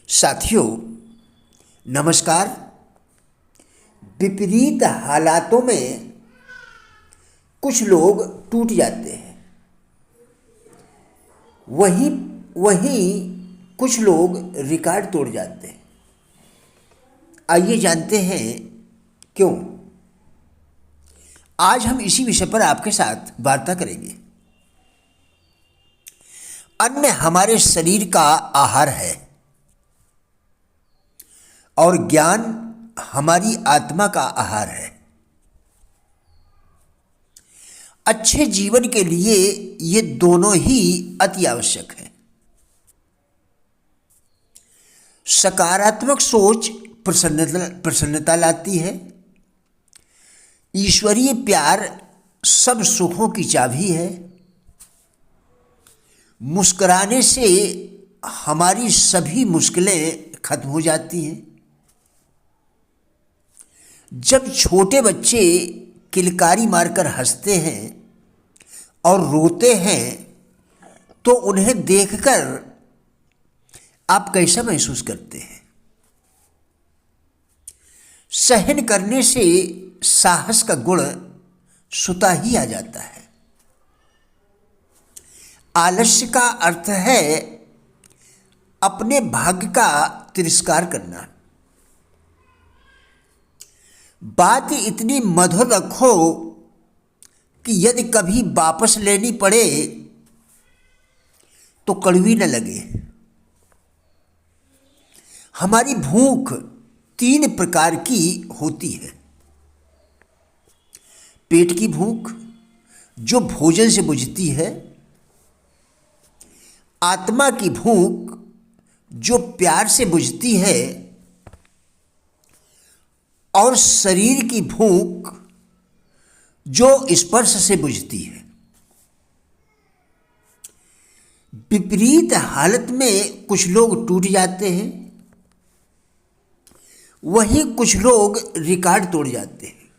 साथियों, नमस्कार। विपरीत हालातों में कुछ लोग टूट जाते हैं, वहीं वहीं कुछ लोग रिकॉर्ड तोड़ जाते हैं। आइए जानते हैं क्यों। आज हम इसी विषय पर आपके साथ वार्ता करेंगे। अन्न हमारे शरीर का आहार है और ज्ञान हमारी आत्मा का आहार है। अच्छे जीवन के लिए ये दोनों ही अति आवश्यक है। सकारात्मक सोच प्रसन्नता लाती है। ईश्वरीय प्यार सब सुखों की चाबी है। मुस्कुराने से हमारी सभी मुश्किलें खत्म हो जाती हैं। जब छोटे बच्चे किलकारी मारकर हंसते हैं और रोते हैं तो उन्हें देखकर आप कैसा महसूस करते हैं? सहन करने से साहस का गुण स्वतः ही आ जाता है। आलस्य का अर्थ है अपने भाग्य का तिरस्कार करना। बात इतनी मधुर रखो कि यदि कभी वापस लेनी पड़े तो कड़वी न लगे। हमारी भूख 3 प्रकार की होती है। पेट की भूख जो भोजन से बुझती है, आत्मा की भूख जो प्यार से बुझती है, और शरीर की भूख जो स्पर्श से बुझती है। विपरीत हालत में कुछ लोग टूट जाते हैं, वहीं कुछ लोग रिकॉर्ड तोड़ जाते हैं।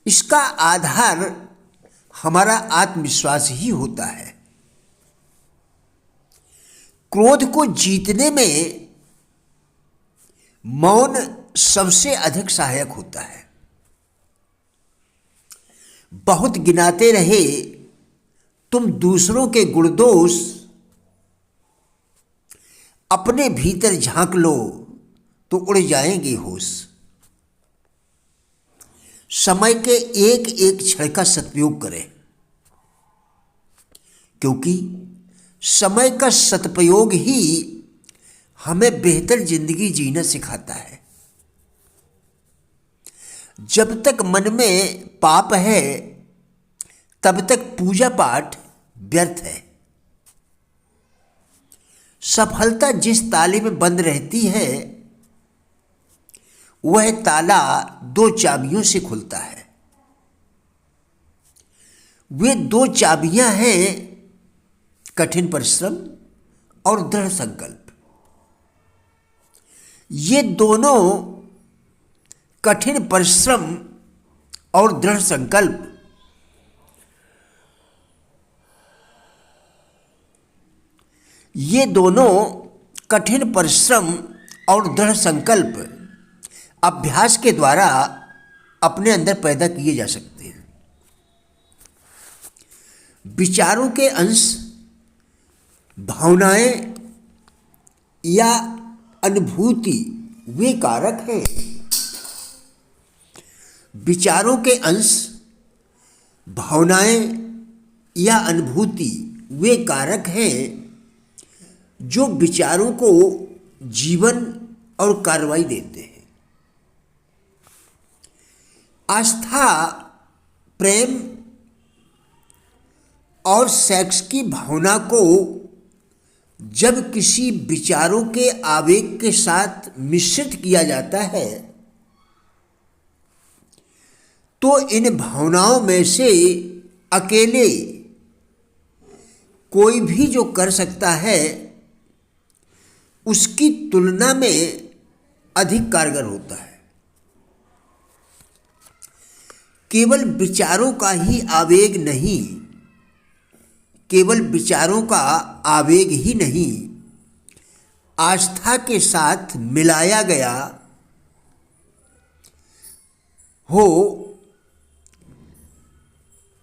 इसका आधार हमारा आत्मविश्वास ही होता है। क्रोध को जीतने में मौन सबसे अधिक सहायक होता है। बहुत गिनाते रहे तुम दूसरों के गुण दोष, अपने भीतर झांक लो तो उड़ जाएंगे होश। समय के एक एक क्षण का सदुपयोग करें, क्योंकि समय का सदुपयोग ही हमें बेहतर जिंदगी जीना सिखाता है। जब तक मन में पाप है तब तक पूजा पाठ व्यर्थ है। सफलता जिस ताले में बंद रहती है वह ताला 2 चाबियों से खुलता है। वे 2 चाबियां हैं कठिन परिश्रम और दृढ़ संकल्प। ये दोनों कठिन परिश्रम और दृढ़ संकल्प अभ्यास के द्वारा अपने अंदर पैदा किए जा सकते हैं। विचारों के अंश, भावनाएं या अनुभूति वे कारक हैं। विचारों के अंश, भावनाएं या अनुभूति वे कारक हैं जो विचारों को जीवन और कार्रवाई देते हैं। आस्था, प्रेम और सेक्स की भावना को जब किसी विचारों के आवेग के साथ मिश्रित किया जाता है तो इन भावनाओं में से अकेले कोई भी जो कर सकता है उसकी तुलना में अधिक कारगर होता है। केवल विचारों का ही आवेग नहीं, केवल विचारों का आवेग ही नहीं आस्था के साथ मिलाया गया हो,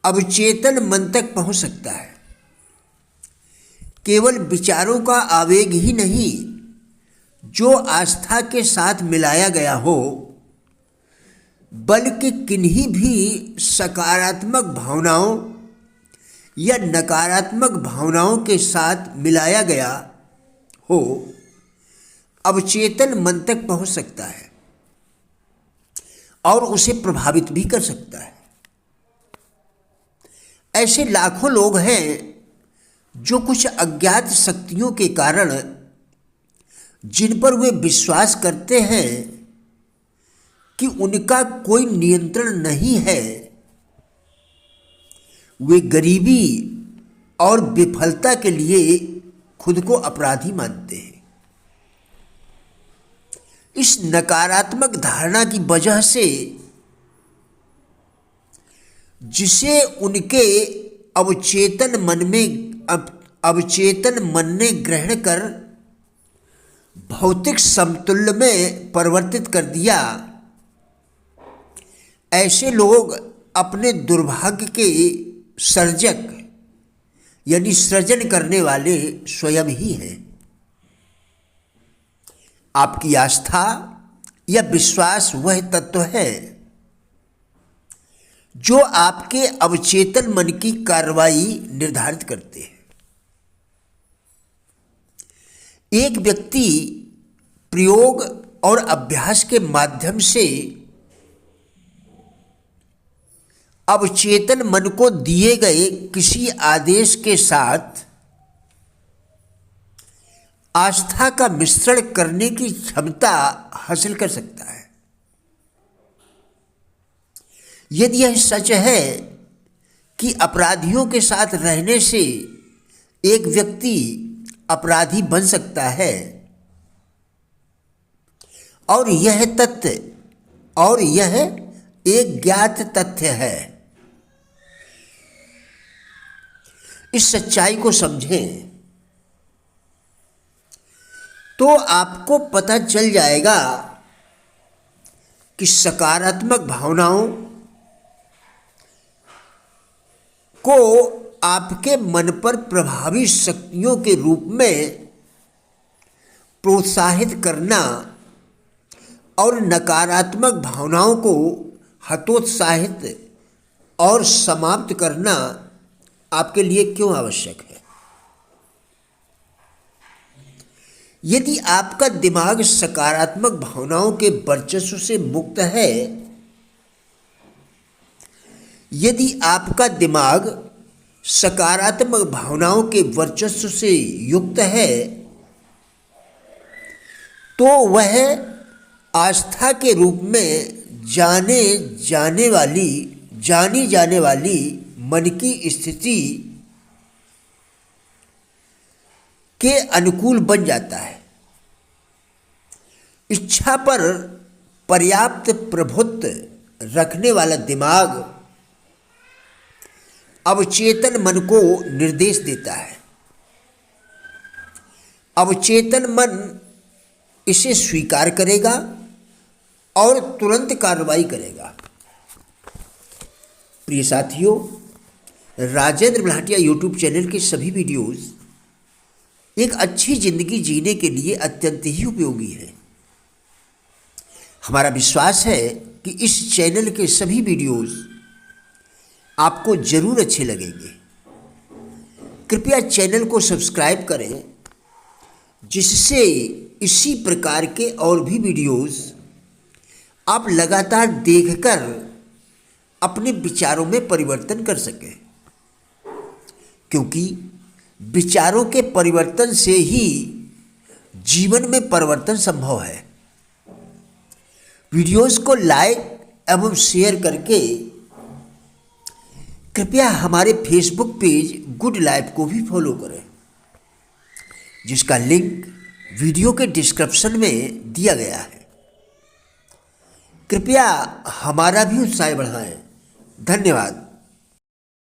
अवचेतन मन तक पहुंच सकता है। केवल विचारों का आवेग ही नहीं, जो आस्था के साथ मिलाया गया हो, बल्कि किन्हीं भी सकारात्मक भावनाओं या नकारात्मक भावनाओं के साथ मिलाया गया हो, अवचेतन मन तक पहुंच सकता है और उसे प्रभावित भी कर सकता है। ऐसे लाखों लोग हैं जो कुछ अज्ञात शक्तियों के कारण, जिन पर वे विश्वास करते हैं कि उनका कोई नियंत्रण नहीं है, वे गरीबी और विफलता के लिए खुद को अपराधी मानते हैं। इस नकारात्मक धारणा की वजह से, जिसे उनके अवचेतन मन ने ग्रहण कर भौतिक समतुल्य में परिवर्तित कर दिया, ऐसे लोग अपने दुर्भाग्य के सर्जक यानी सृजन करने वाले स्वयं ही हैं। आपकी आस्था या विश्वास वह तत्व है जो आपके अवचेतन मन की कार्रवाई निर्धारित करते हैं। एक व्यक्ति प्रयोग और अभ्यास के माध्यम से अवचेतन मन को दिए गए किसी आदेश के साथ आस्था का मिश्रण करने की क्षमता हासिल कर सकता है। यदि यह सच है कि अपराधियों के साथ रहने से एक व्यक्ति अपराधी बन सकता है, और यह एक ज्ञात तथ्य है, इस सच्चाई को समझें तो आपको पता चल जाएगा कि सकारात्मक भावनाओं को आपके मन पर प्रभावी शक्तियों के रूप में प्रोत्साहित करना और नकारात्मक भावनाओं को हतोत्साहित और समाप्त करना आपके लिए क्यों आवश्यक है। यदि आपका दिमाग सकारात्मक भावनाओं के वर्चस्व से मुक्त है, यदि आपका दिमाग सकारात्मक भावनाओं के वर्चस्व से युक्त है, तो वह आस्था के रूप में जानी जाने वाली मन की स्थिति के अनुकूल बन जाता है। इच्छा पर पर्याप्त प्रभुत्व रखने वाला दिमाग अवचेतन मन को निर्देश देता है। अवचेतन मन इसे स्वीकार करेगा और तुरंत कार्रवाई करेगा। प्रिय साथियों, राजेंद्र भाटिया यूट्यूब चैनल के सभी वीडियोस एक अच्छी जिंदगी जीने के लिए अत्यंत ही उपयोगी है। हमारा विश्वास है कि इस चैनल के सभी वीडियोस आपको जरूर अच्छे लगेंगे। कृपया चैनल को सब्सक्राइब करें, जिससे इसी प्रकार के और भी वीडियोस आप लगातार देखकर अपने विचारों में परिवर्तन कर सकें, क्योंकि विचारों के परिवर्तन से ही जीवन में परिवर्तन संभव है। वीडियोस को लाइक एवं शेयर करके कृपया हमारे फेसबुक पेज गुड लाइफ को भी फॉलो करें, जिसका लिंक वीडियो के डिस्क्रिप्शन में दिया गया है। कृपया हमारा भी उत्साह बढ़ाएं। धन्यवाद।